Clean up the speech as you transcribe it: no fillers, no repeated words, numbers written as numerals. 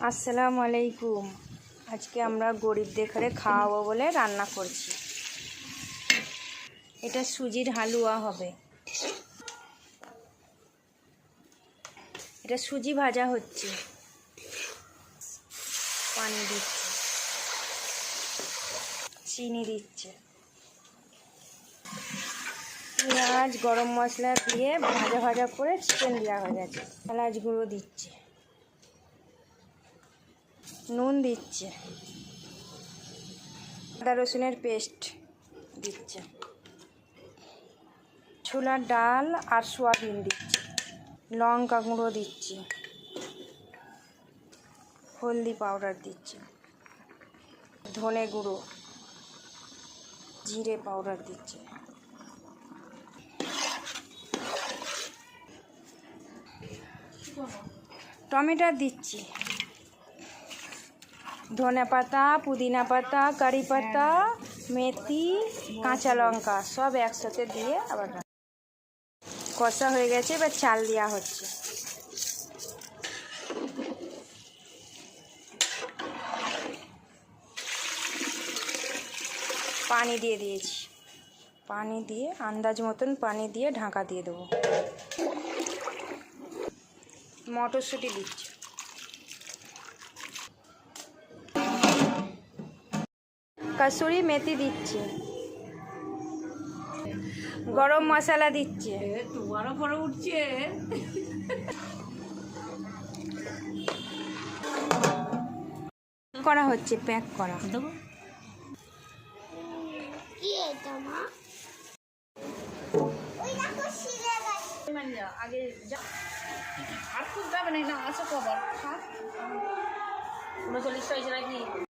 আসসালামু আলাইকুম। আজকে আমরা গরিবদের ঘরে খাওয়াবো বলে রান্না করছি। এটা সুজির হালুয়া হবে। এটা সুজি ভাজা হচ্ছে। পানি দিচ্ছে, চিনি দিচ্ছে, পেঁয়াজ গরম মশলা দিয়ে ভাজা ভাজা করে চিকেন দেওয়া হয়ে গেছে। এলাচ গুঁড়ো দিচ্ছে, নুন দিচ্ছে, আদা রসুনের পেস্ট দিচ্ছে, ছোলার ডাল আর সোয়াবিন দিচ্ছে, লঙ্কা গুঁড়ো দিচ্ছে, হলদি পাউডার দিচ্ছে, ধনে গুঁড়ো, জিরে পাউডার দিচ্ছে, টমেটো দিচ্ছি, ধনে পাতা, পুদিনা পাতা, কারি পাতা, মেথি, কাঁচা লঙ্কা সব একসাথে দিয়ে আবার কষা হয়ে গেছে। এবার চাল দেওয়া হচ্ছে। পানি দিয়ে দিয়েছি, পানি দিয়ে আন্দাজ মতন পানি দিয়ে ঢাকা দিয়ে দেবো। মটরশুঁটি দিচ্ছি, কসুরি মেথি দিচ্ছি, গরম মশলা দিচ্ছে, তোমারও পরে উঠছে। করা হচ্ছে, প্যাক করা। আগে আর খুব যাবে না, আসো কবার 39 হয়েছে নাকি।